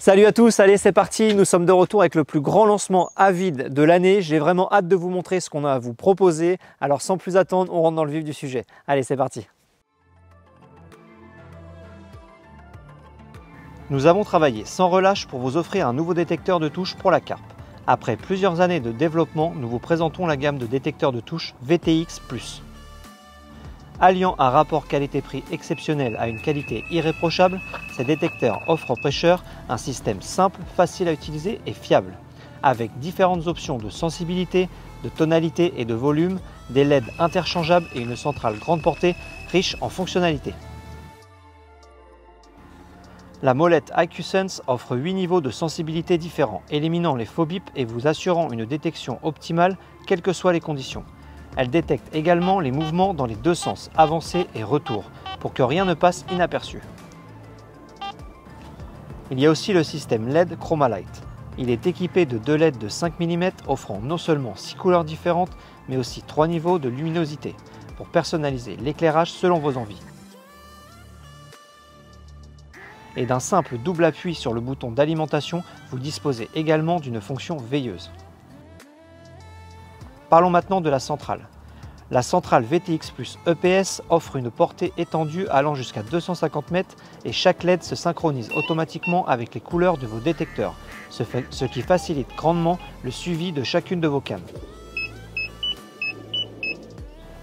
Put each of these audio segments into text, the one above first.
Salut à tous, allez c'est parti, nous sommes de retour avec le plus grand lancement à vide de l'année. J'ai vraiment hâte de vous montrer ce qu'on a à vous proposer. Alors sans plus attendre, on rentre dans le vif du sujet. Allez c'est parti. Nous avons travaillé sans relâche pour vous offrir un nouveau détecteur de touches pour la carpe. Après plusieurs années de développement, nous vous présentons la gamme de détecteurs de touches VTX+. Alliant un rapport qualité-prix exceptionnel à une qualité irréprochable, ces détecteurs offrent aux pêcheurs un système simple, facile à utiliser et fiable. Avec différentes options de sensibilité, de tonalité et de volume, des LED interchangeables et une centrale grande portée riche en fonctionnalités. La molette IQ-Sense offre 8 niveaux de sensibilité différents, éliminant les faux bips et vous assurant une détection optimale, quelles que soient les conditions. Elle détecte également les mouvements dans les deux sens, avancée et retour, pour que rien ne passe inaperçu. Il y a aussi le système LED Chromalight. Il est équipé de 2 LED de 5 mm offrant non seulement 6 couleurs différentes, mais aussi 3 niveaux de luminosité, pour personnaliser l'éclairage selon vos envies. Et d'un simple double appui sur le bouton d'alimentation, vous disposez également d'une fonction veilleuse. Parlons maintenant de la centrale. La centrale VTX+ EPS offre une portée étendue allant jusqu'à 250 mètres et chaque LED se synchronise automatiquement avec les couleurs de vos détecteurs, ce qui facilite grandement le suivi de chacune de vos cannes.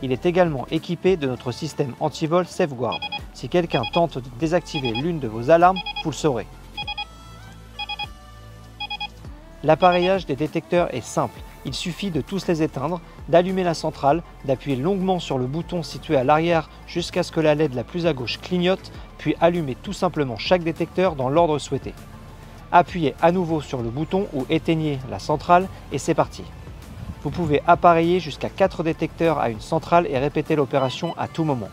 Il est également équipé de notre système anti-vol Safeguard. Si quelqu'un tente de désactiver l'une de vos alarmes, vous le saurez. L'appareillage des détecteurs est simple. Il suffit de tous les éteindre, d'allumer la centrale, d'appuyer longuement sur le bouton situé à l'arrière jusqu'à ce que la LED la plus à gauche clignote, puis allumer tout simplement chaque détecteur dans l'ordre souhaité. Appuyez à nouveau sur le bouton ou éteignez la centrale et c'est parti. Vous pouvez appareiller jusqu'à 4 détecteurs à une centrale et répéter l'opération à tout moment.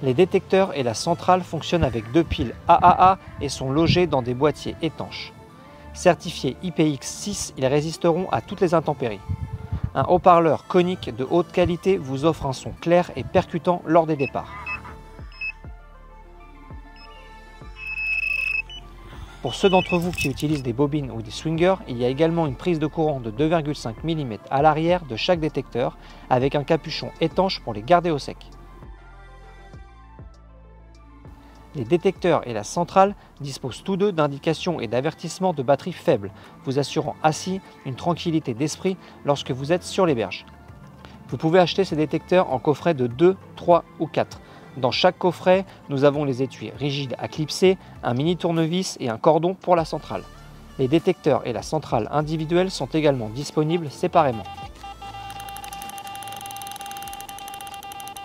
Les détecteurs et la centrale fonctionnent avec 2 piles AAA et sont logés dans des boîtiers étanches. Certifiés IPX6, ils résisteront à toutes les intempéries. Un haut-parleur conique de haute qualité vous offre un son clair et percutant lors des départs. Pour ceux d'entre vous qui utilisent des bobines ou des swingers, il y a également une prise de courant de 2,5 mm à l'arrière de chaque détecteur avec un capuchon étanche pour les garder au sec. Les détecteurs et la centrale disposent tous deux d'indications et d'avertissements de batterie faible, vous assurant ainsi une tranquillité d'esprit lorsque vous êtes sur les berges. Vous pouvez acheter ces détecteurs en coffret de 2, 3 ou 4. Dans chaque coffret, nous avons les étuis rigides à clipser, un mini tournevis et un cordon pour la centrale. Les détecteurs et la centrale individuelle sont également disponibles séparément.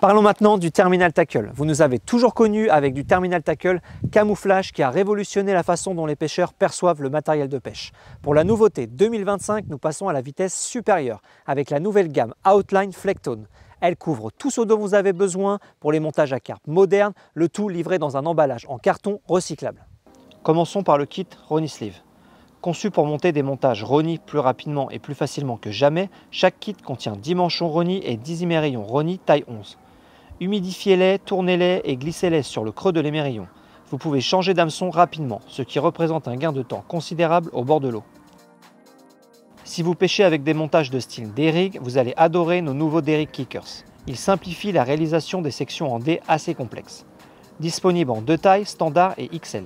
Parlons maintenant du Terminal Tackle. Vous nous avez toujours connus avec du Terminal Tackle camouflage qui a révolutionné la façon dont les pêcheurs perçoivent le matériel de pêche. Pour la nouveauté 2025, nous passons à la vitesse supérieure avec la nouvelle gamme Outline Flecktone. Elle couvre tout ce dont vous avez besoin pour les montages à carpe modernes, le tout livré dans un emballage en carton recyclable. Commençons par le kit Ronnie Sleeve. Conçu pour monter des montages Ronnie plus rapidement et plus facilement que jamais, chaque kit contient 10 manchons Ronnie et 10 émerillons Ronnie taille 11. Humidifiez-les, tournez-les et glissez-les sur le creux de l'émerillon. Vous pouvez changer d'hameçon rapidement, ce qui représente un gain de temps considérable au bord de l'eau. Si vous pêchez avec des montages de style D-Rig, vous allez adorer nos nouveaux D-Rig Kickers. Ils simplifient la réalisation des sections en D assez complexes. Disponibles en 2 tailles, standard et XL.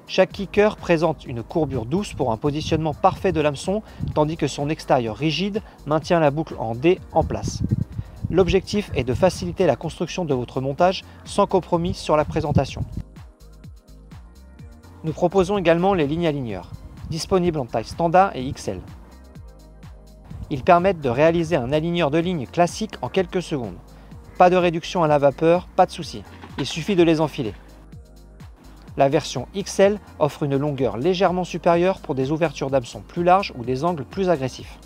Chaque kicker présente une courbure douce pour un positionnement parfait de l'hameçon, tandis que son extérieur rigide maintient la boucle en D en place. L'objectif est de faciliter la construction de votre montage sans compromis sur la présentation. Nous proposons également les lignes aligneurs, disponibles en taille standard et XL. Ils permettent de réaliser un aligneur de ligne classique en quelques secondes. Pas de réduction à la vapeur, pas de souci, il suffit de les enfiler. La version XL offre une longueur légèrement supérieure pour des ouvertures d'hameçon plus larges ou des angles plus agressifs.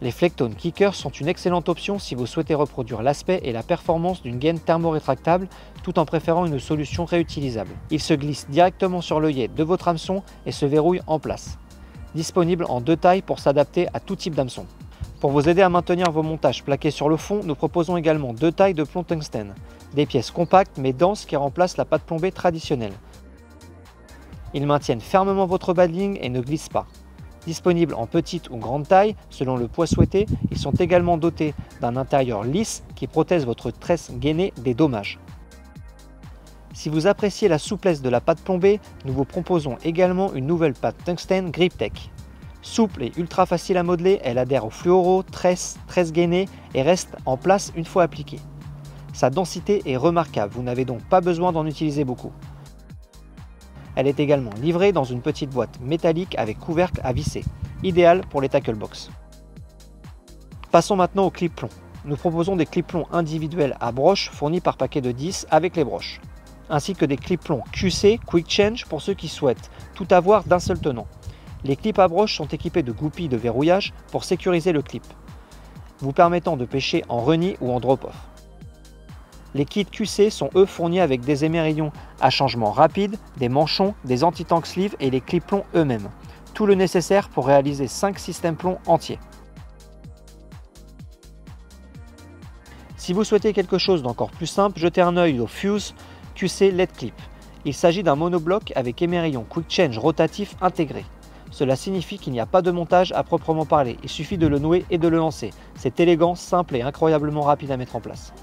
Les Flecktone Kickers sont une excellente option si vous souhaitez reproduire l'aspect et la performance d'une gaine thermorétractable tout en préférant une solution réutilisable. Il se glisse directement sur l'œillet de votre hameçon et se verrouille en place. Disponible en 2 tailles pour s'adapter à tout type d'hameçon. Pour vous aider à maintenir vos montages plaqués sur le fond, nous proposons également 2 tailles de plomb tungstène. des pièces compactes mais denses qui remplacent la pâte plombée traditionnelle. Ils maintiennent fermement votre badling et ne glissent pas. Disponibles en petite ou grande taille, selon le poids souhaité, ils sont également dotés d'un intérieur lisse qui protège votre tresse gainée des dommages. Si vous appréciez la souplesse de la pâte plombée, nous vous proposons également une nouvelle pâte tungstène Grip-Tech. Souple et ultra facile à modeler, elle adhère au fluoro, tresse gainée et reste en place une fois appliquée. Sa densité est remarquable, vous n'avez donc pas besoin d'en utiliser beaucoup. Elle est également livrée dans une petite boîte métallique avec couvercle à visser, idéal pour les tackle box. Passons maintenant aux clips plombs. Nous proposons des clips plombs individuels à broches fournis par paquet de 10 avec les broches, ainsi que des clips plombs QC Quick Change pour ceux qui souhaitent tout avoir d'un seul tenant. Les clips à broches sont équipés de goupilles de verrouillage pour sécuriser le clip, vous permettant de pêcher en reni ou en drop-off. Les kits QC sont eux fournis avec des émerillons à changement rapide, des manchons, des anti-tank sleeves et les clips plombs eux-mêmes. Tout le nécessaire pour réaliser 5 systèmes plombs entiers. Si vous souhaitez quelque chose d'encore plus simple, jetez un œil au Fuse QC LED Clip. Il s'agit d'un monobloc avec émerillon Quick Change rotatif intégré. Cela signifie qu'il n'y a pas de montage à proprement parler, il suffit de le nouer et de le lancer. C'est élégant, simple et incroyablement rapide à mettre en place.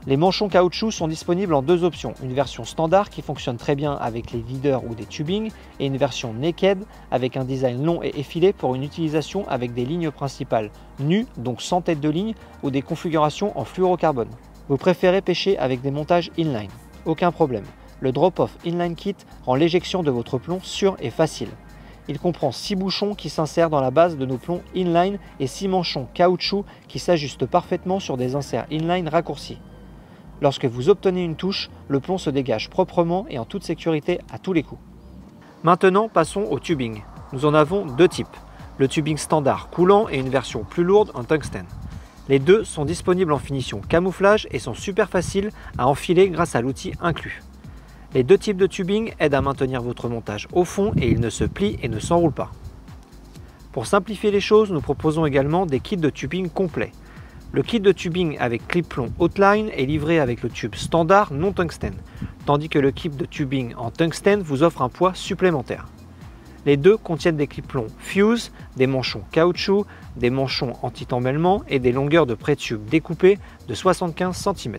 Les manchons caoutchouc sont disponibles en deux options, une version standard qui fonctionne très bien avec les leaders ou des tubings et une version naked avec un design long et effilé pour une utilisation avec des lignes principales nues, donc sans tête de ligne, ou des configurations en fluorocarbone. Vous préférez pêcher avec des montages inline? Aucun problème. Le drop-off inline kit rend l'éjection de votre plomb sûr et facile. Il comprend 6 bouchons qui s'insèrent dans la base de nos plombs inline et 6 manchons caoutchouc qui s'ajustent parfaitement sur des inserts inline raccourcis. Lorsque vous obtenez une touche, le plomb se dégage proprement et en toute sécurité à tous les coups. Maintenant, passons au tubing. Nous en avons deux types, le tubing standard coulant et une version plus lourde en tungstène. Les deux sont disponibles en finition camouflage et sont super faciles à enfiler grâce à l'outil inclus. Les deux types de tubing aident à maintenir votre montage au fond et il ne se plie et ne s'enroule pas. Pour simplifier les choses, nous proposons également des kits de tubing complets. Le kit de tubing avec clip plomb Outline est livré avec le tube standard non tungstène, tandis que le kit de tubing en tungstène vous offre un poids supplémentaire. Les deux contiennent des clips plombs Fuse, des manchons caoutchouc, des manchons anti-emmêlement et des longueurs de pré-tube découpées de 75 cm.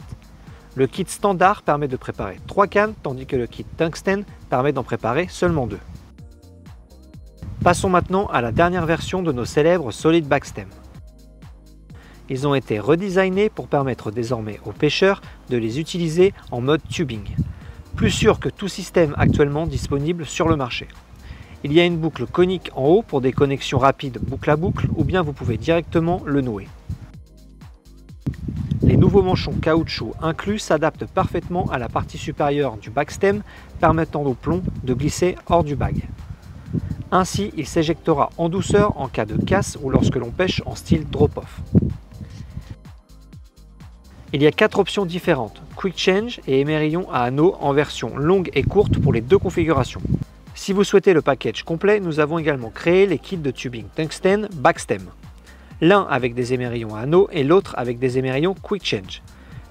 Le kit standard permet de préparer 3 cannes, tandis que le kit tungstène permet d'en préparer seulement 2. Passons maintenant à la dernière version de nos célèbres Solid Backstem. Ils ont été redesignés pour permettre désormais aux pêcheurs de les utiliser en mode tubing, plus sûr que tout système actuellement disponible sur le marché. Il y a une boucle conique en haut pour des connexions rapides boucle à boucle ou bien vous pouvez directement le nouer. Les nouveaux manchons caoutchouc inclus s'adaptent parfaitement à la partie supérieure du backstem, permettant au plomb de glisser hors du bag. Ainsi, il s'éjectera en douceur en cas de casse ou lorsque l'on pêche en style drop-off. Il y a 4 options différentes, Quick Change et émerillon à anneaux en version longue et courte pour les deux configurations. Si vous souhaitez le package complet, nous avons également créé les kits de tubing tungstène Backstem. L'un avec des émerillons à anneaux et l'autre avec des émerillons Quick Change.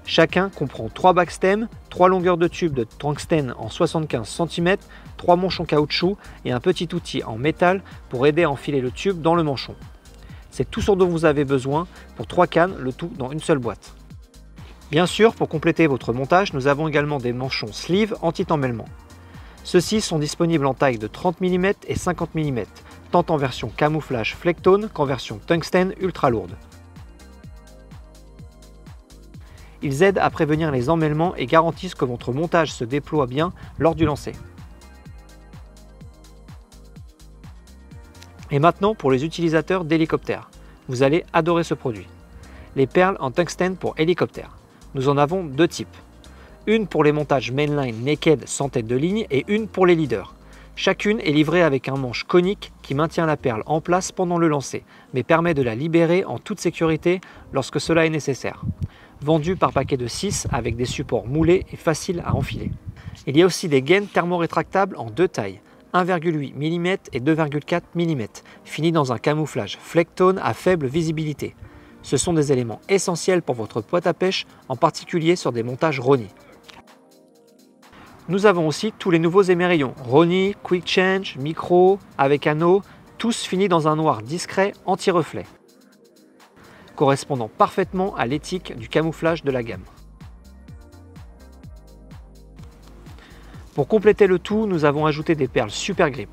Chacun comprend 3 backstems, 3 longueurs de tube de tungstène en 75 cm, 3 manchons caoutchouc et un petit outil en métal pour aider à enfiler le tube dans le manchon. C'est tout ce dont vous avez besoin pour 3 cannes, le tout dans une seule boîte. Bien sûr, pour compléter votre montage, nous avons également des manchons sleeve anti-emmêlement. Ceux-ci sont disponibles en taille de 30 mm et 50 mm, tant en version camouflage Flectone qu'en version tungstène ultra lourde. Ils aident à prévenir les emmêlements et garantissent que votre montage se déploie bien lors du lancer. Et maintenant pour les utilisateurs d'hélicoptères. Vous allez adorer ce produit. Les perles en tungstène pour hélicoptère. Nous en avons deux types. Une pour les montages mainline naked sans tête de ligne et une pour les leaders. Chacune est livrée avec un manche conique qui maintient la perle en place pendant le lancer, mais permet de la libérer en toute sécurité lorsque cela est nécessaire. Vendu par paquet de 6 avec des supports moulés et faciles à enfiler. Il y a aussi des gaines thermorétractables en deux tailles, 1,8 mm et 2,4 mm, finis dans un camouflage Flectone à faible visibilité. Ce sont des éléments essentiels pour votre boîte à pêche, en particulier sur des montages Roni. Nous avons aussi tous les nouveaux émerillons, Roni, Quick Change, Micro, avec anneau, tous finis dans un noir discret anti-reflet, correspondant parfaitement à l'éthique du camouflage de la gamme. Pour compléter le tout, nous avons ajouté des perles Super Grip,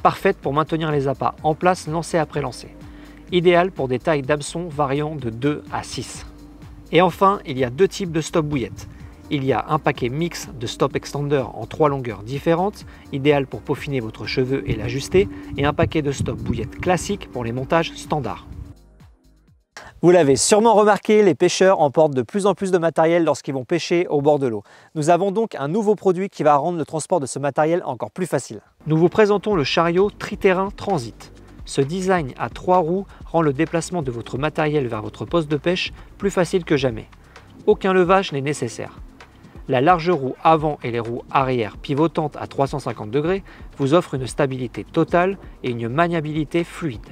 parfaites pour maintenir les appâts en place lancé après lancé, idéal pour des tailles d'hameçon variant de 2 à 6. Et enfin, il y a deux types de stop bouillettes. Il y a un paquet mix de stop extender en 3 longueurs différentes, idéal pour peaufiner votre cheveu et l'ajuster, et un paquet de stop bouillettes classique pour les montages standards. Vous l'avez sûrement remarqué, les pêcheurs emportent de plus en plus de matériel lorsqu'ils vont pêcher au bord de l'eau. Nous avons donc un nouveau produit qui va rendre le transport de ce matériel encore plus facile. Nous vous présentons le chariot Tri-Terrain Transit. Ce design à 3 roues rend le déplacement de votre matériel vers votre poste de pêche plus facile que jamais. Aucun levage n'est nécessaire. La large roue avant et les roues arrière pivotantes à 350 degrés vous offrent une stabilité totale et une maniabilité fluide,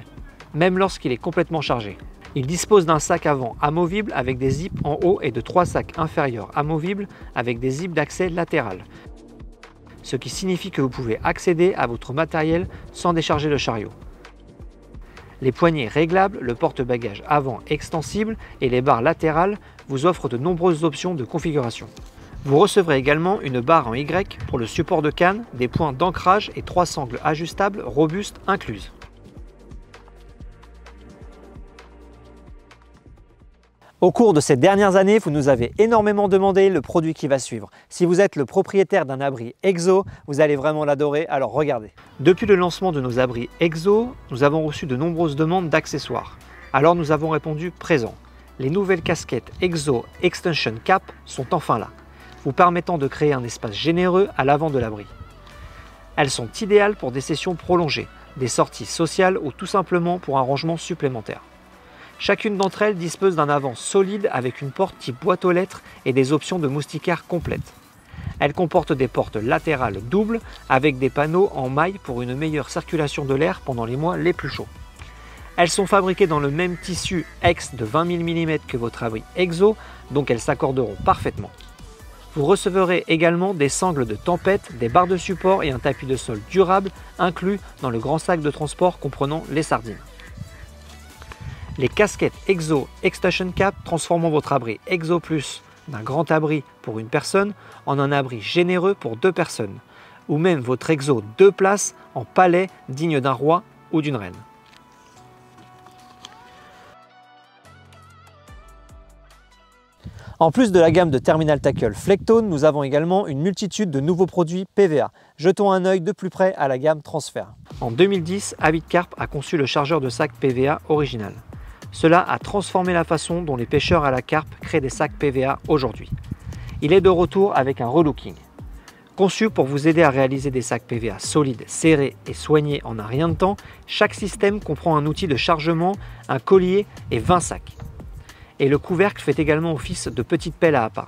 même lorsqu'il est complètement chargé. Il dispose d'un sac avant amovible avec des zips en haut et de 3 sacs inférieurs amovibles avec des zips d'accès latéral, ce qui signifie que vous pouvez accéder à votre matériel sans décharger le chariot. Les poignées réglables, le porte-bagages avant extensible et les barres latérales vous offrent de nombreuses options de configuration. Vous recevrez également une barre en Y pour le support de canne, des points d'ancrage et 3 sangles ajustables robustes incluses. Au cours de ces dernières années, vous nous avez énormément demandé le produit qui va suivre. Si vous êtes le propriétaire d'un abri EXO, vous allez vraiment l'adorer, alors regardez. Depuis le lancement de nos abris EXO, nous avons reçu de nombreuses demandes d'accessoires. Alors nous avons répondu présent. Les nouvelles casquettes EXO Extension Cap sont enfin là, vous permettant de créer un espace généreux à l'avant de l'abri. Elles sont idéales pour des sessions prolongées, des sorties sociales ou tout simplement pour un rangement supplémentaire. Chacune d'entre elles dispose d'un avant solide avec une porte type boîte aux lettres et des options de moustiquaires complètes. Elle comporte des portes latérales doubles avec des panneaux en maille pour une meilleure circulation de l'air pendant les mois les plus chauds. Elles sont fabriquées dans le même tissu X de 20 000 mm que votre abri EXO, donc elles s'accorderont parfaitement. Vous recevrez également des sangles de tempête, des barres de support et un tapis de sol durable inclus dans le grand sac de transport comprenant les sardines. Les casquettes EXO Extension Cap transformeront votre abri EXO Plus d'un grand abri pour une personne en un abri généreux pour 2 personnes, ou même votre EXO 2 places en palais digne d'un roi ou d'une reine. En plus de la gamme de Terminal Tackle Flectone, nous avons également une multitude de nouveaux produits PVA. Jetons un œil de plus près à la gamme Transfer. En 2010, Avid Carp a conçu le chargeur de sac PVA original. Cela a transformé la façon dont les pêcheurs à la carpe créent des sacs PVA aujourd'hui. Il est de retour avec un relooking. Conçu pour vous aider à réaliser des sacs PVA solides, serrés et soignés en un rien de temps, chaque système comprend un outil de chargement, un collier et 20 sacs. Et le couvercle fait également office de petite pelle à appât.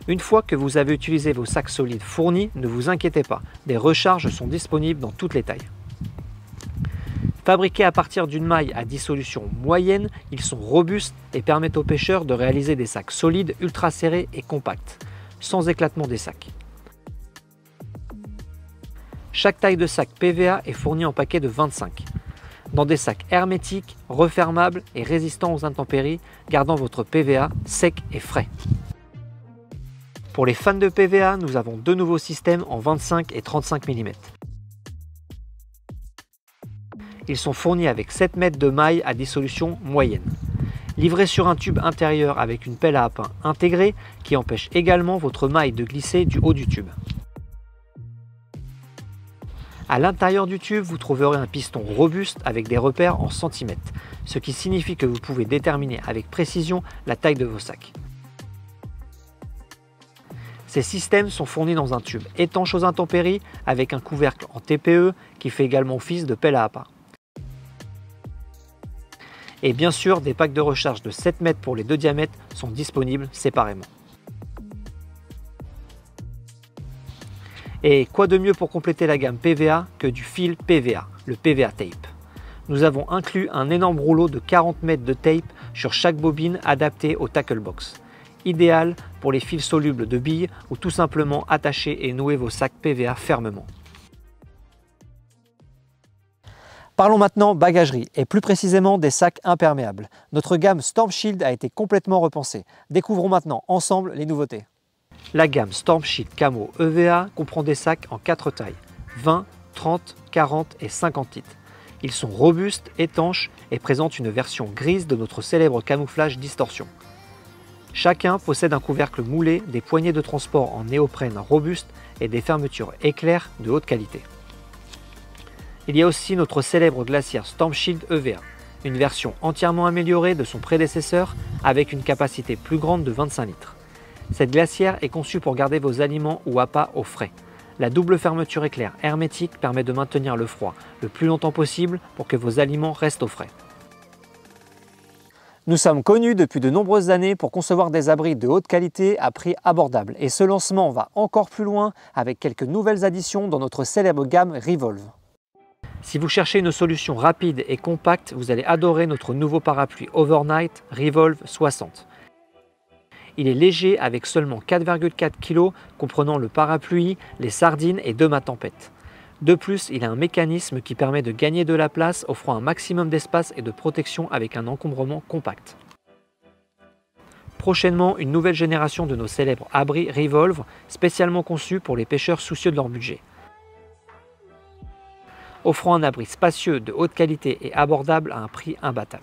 Une fois que vous avez utilisé vos sacs solides fournis, ne vous inquiétez pas, des recharges sont disponibles dans toutes les tailles. Fabriqués à partir d'une maille à dissolution moyenne, ils sont robustes et permettent aux pêcheurs de réaliser des sacs solides, ultra serrés et compacts, sans éclatement des sacs. Chaque taille de sac PVA est fournie en paquet de 25, dans des sacs hermétiques, refermables et résistants aux intempéries, gardant votre PVA sec et frais. Pour les fans de PVA, nous avons 2 nouveaux systèmes en 25 et 35 mm. Ils sont fournis avec 7 mètres de maille à dissolution moyenne. Livrés sur un tube intérieur avec une pelle à appât intégrée qui empêche également votre maille de glisser du haut du tube. À l'intérieur du tube, vous trouverez un piston robuste avec des repères en centimètres, ce qui signifie que vous pouvez déterminer avec précision la taille de vos sacs. Ces systèmes sont fournis dans un tube étanche aux intempéries avec un couvercle en TPE qui fait également office de pelle à appât. Et bien sûr, des packs de recharge de 7 mètres pour les 2 diamètres sont disponibles séparément. Et quoi de mieux pour compléter la gamme PVA que du fil PVA, le PVA Tape. Nous avons inclus un énorme rouleau de 40 mètres de tape sur chaque bobine adapté au tackle box. Idéal pour les fils solubles de billes ou tout simplement attacher et nouer vos sacs PVA fermement. Parlons maintenant bagagerie et plus précisément des sacs imperméables. Notre gamme Storm Shield a été complètement repensée. Découvrons maintenant ensemble les nouveautés. La gamme Storm Shield Camo EVA comprend des sacs en 4 tailles, 20, 30, 40 et 50 litres. Ils sont robustes, étanches et présentent une version grise de notre célèbre camouflage distorsion. Chacun possède un couvercle moulé, des poignées de transport en néoprène robuste et des fermetures éclair de haute qualité. Il y a aussi notre célèbre glacière Storm Shield EVA, une version entièrement améliorée de son prédécesseur avec une capacité plus grande de 25 litres. Cette glacière est conçue pour garder vos aliments ou appâts au frais. La double fermeture éclair hermétique permet de maintenir le froid le plus longtemps possible pour que vos aliments restent au frais. Nous sommes connus depuis de nombreuses années pour concevoir des abris de haute qualité à prix abordable et ce lancement va encore plus loin avec quelques nouvelles additions dans notre célèbre gamme Revolve. Si vous cherchez une solution rapide et compacte, vous allez adorer notre nouveau parapluie Overnight Revolve 60. Il est léger avec seulement 4,4 kg comprenant le parapluie, les sardines et 2 mâts tempête. De plus, il a un mécanisme qui permet de gagner de la place, offrant un maximum d'espace et de protection avec un encombrement compact. Prochainement, une nouvelle génération de nos célèbres abris Revolve, spécialement conçus pour les pêcheurs soucieux de leur budget. Offrant un abri spacieux de haute qualité et abordable à un prix imbattable.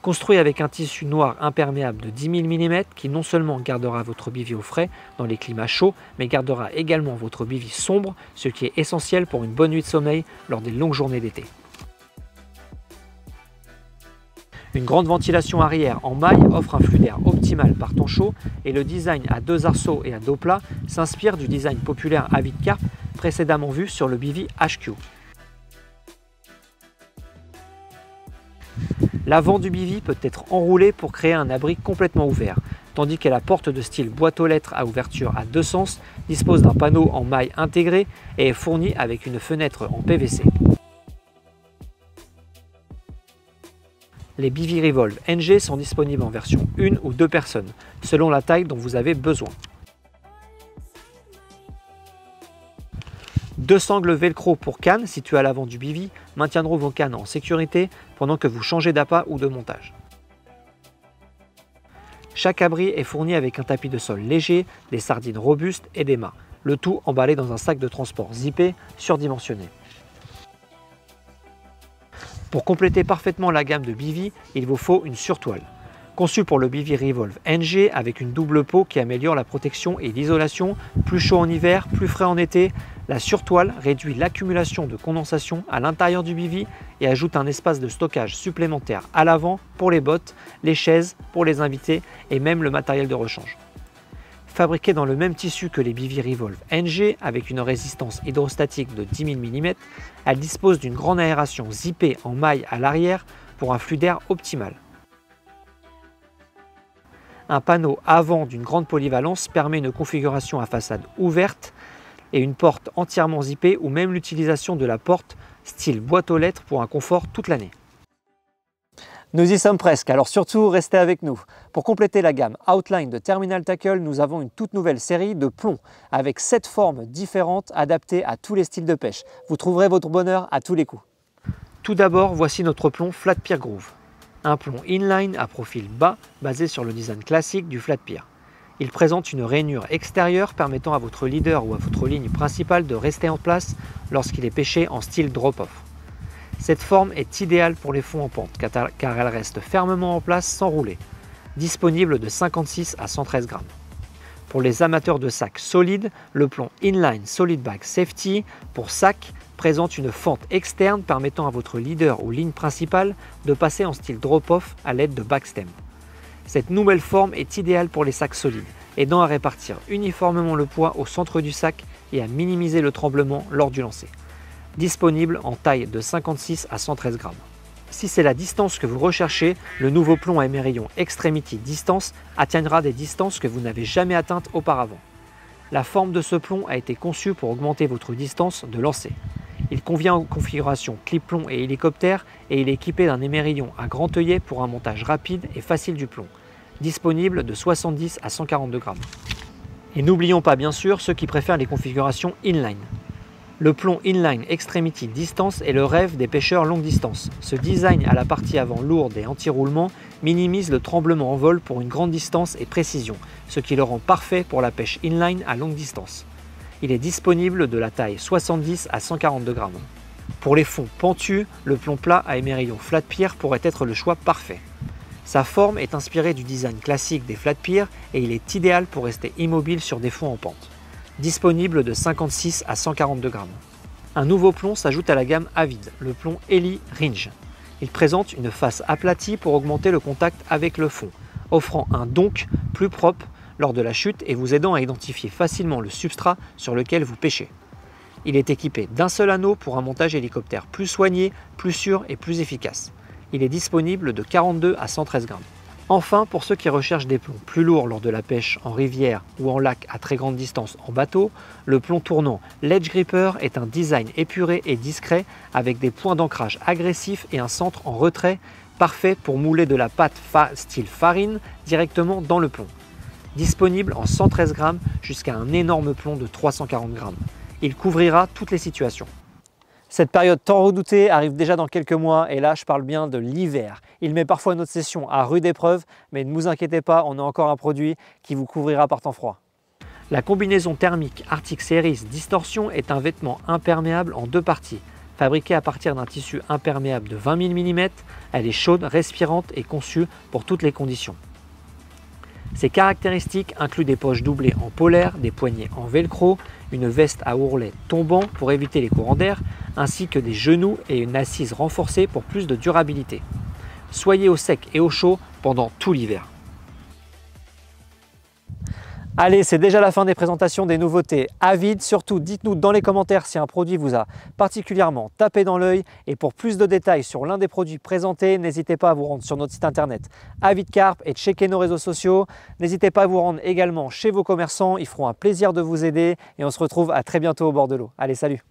Construit avec un tissu noir imperméable de 10 000 mm qui non seulement gardera votre bivy au frais dans les climats chauds, mais gardera également votre bivy sombre, ce qui est essentiel pour une bonne nuit de sommeil lors des longues journées d'été. Une grande ventilation arrière en maille offre un flux d'air optimal par temps chaud et le design à 2 arceaux et à dos plat s'inspire du design populaire Avid Carp précédemment vu sur le bivy HQ. L'avant du bivy peut être enroulé pour créer un abri complètement ouvert, tandis que la porte de style boîte aux lettres à ouverture à 2 sens dispose d'un panneau en maille intégré et est fournie avec une fenêtre en PVC. Les bivy Revolve NG sont disponibles en version 1 ou 2 personnes, selon la taille dont vous avez besoin. 2 sangles velcro pour cannes situées à l'avant du bivy maintiendront vos cannes en sécurité pendant que vous changez d'appât ou de montage. Chaque abri est fourni avec un tapis de sol léger, des sardines robustes et des mâts, le tout emballé dans un sac de transport zippé surdimensionné. Pour compléter parfaitement la gamme de bivy, il vous faut une surtoile. Conçue pour le bivy Revolve NG avec une double peau qui améliore la protection et l'isolation, plus chaud en hiver, plus frais en été, la surtoile réduit l'accumulation de condensation à l'intérieur du bivy et ajoute un espace de stockage supplémentaire à l'avant pour les bottes, les chaises, pour les invités et même le matériel de rechange. Fabriquée dans le même tissu que les bivy Revolve NG avec une résistance hydrostatique de 10 000 mm, elle dispose d'une grande aération zippée en maille à l'arrière pour un flux d'air optimal. Un panneau avant d'une grande polyvalence permet une configuration à façade ouverte et une porte entièrement zippée ou même l'utilisation de la porte style boîte aux lettres pour un confort toute l'année. Nous y sommes presque, alors surtout restez avec nous. Pour compléter la gamme Outline de Terminal Tackle, nous avons une toute nouvelle série de plombs avec 7 formes différentes adaptées à tous les styles de pêche. Vous trouverez votre bonheur à tous les coups. Tout d'abord, voici notre plomb Flat Pier Groove. Un plomb inline à profil bas basé sur le design classique du flat pier. Il présente une rainure extérieure permettant à votre leader ou à votre ligne principale de rester en place lorsqu'il est pêché en style drop-off. Cette forme est idéale pour les fonds en pente car elle reste fermement en place sans rouler. Disponible de 56 à 113 grammes. Pour les amateurs de sacs solides, le plomb Inline Solid Bag Safety pour sac présente une fente externe permettant à votre leader ou ligne principale de passer en style drop-off à l'aide de backstem. Cette nouvelle forme est idéale pour les sacs solides, aidant à répartir uniformément le poids au centre du sac et à minimiser le tremblement lors du lancer. Disponible en taille de 56 à 113 grammes. Si c'est la distance que vous recherchez, le nouveau plomb à émerillon Extremity Distance atteindra des distances que vous n'avez jamais atteintes auparavant. La forme de ce plomb a été conçue pour augmenter votre distance de lancer. Il convient aux configurations clip-plomb et hélicoptère et il est équipé d'un émerillon à grand œillet pour un montage rapide et facile du plomb, disponible de 70 à 142 grammes. Et n'oublions pas bien sûr ceux qui préfèrent les configurations inline. Le plomb Inline Extremity Distance est le rêve des pêcheurs longue distance. Ce design à la partie avant lourde et anti-roulement minimise le tremblement en vol pour une grande distance et précision, ce qui le rend parfait pour la pêche inline à longue distance. Il est disponible de la taille 70 à 142 grammes. Pour les fonds pentus, le plomb plat à émerillon flat pier pourrait être le choix parfait. Sa forme est inspirée du design classique des flat pier et il est idéal pour rester immobile sur des fonds en pente. Disponible de 56 à 142 grammes. Un nouveau plomb s'ajoute à la gamme Avid, le plomb Ellie Ringe. Il présente une face aplatie pour augmenter le contact avec le fond, offrant un donk plus propre lors de la chute et vous aidant à identifier facilement le substrat sur lequel vous pêchez. Il est équipé d'un seul anneau pour un montage hélicoptère plus soigné, plus sûr et plus efficace. Il est disponible de 42 à 113 grammes. Enfin, pour ceux qui recherchent des plombs plus lourds lors de la pêche en rivière ou en lac à très grande distance en bateau, le plomb tournant Ledge Gripper est un design épuré et discret avec des points d'ancrage agressifs et un centre en retrait parfait pour mouler de la pâte style farine directement dans le plomb. Disponible en 113 grammes jusqu'à un énorme plomb de 340 grammes. Il couvrira toutes les situations. Cette période tant redoutée arrive déjà dans quelques mois et là je parle bien de l'hiver. Il met parfois notre session à rude épreuve, mais ne vous inquiétez pas, on a encore un produit qui vous couvrira par temps froid. La combinaison thermique Arctic Series Distortion est un vêtement imperméable en deux parties. Fabriquée à partir d'un tissu imperméable de 20 000 mm, elle est chaude, respirante et conçue pour toutes les conditions. Ses caractéristiques incluent des poches doublées en polaire, des poignets en velcro, une veste à ourlet tombant pour éviter les courants d'air, ainsi que des genoux et une assise renforcée pour plus de durabilité. Soyez au sec et au chaud pendant tout l'hiver. Allez, c'est déjà la fin des présentations des nouveautés Avid. Surtout, dites-nous dans les commentaires si un produit vous a particulièrement tapé dans l'œil. Et pour plus de détails sur l'un des produits présentés, n'hésitez pas à vous rendre sur notre site internet Avid Carp et checker nos réseaux sociaux. N'hésitez pas à vous rendre également chez vos commerçants, ils feront un plaisir de vous aider. Et on se retrouve à très bientôt au bord de l'eau. Allez, salut!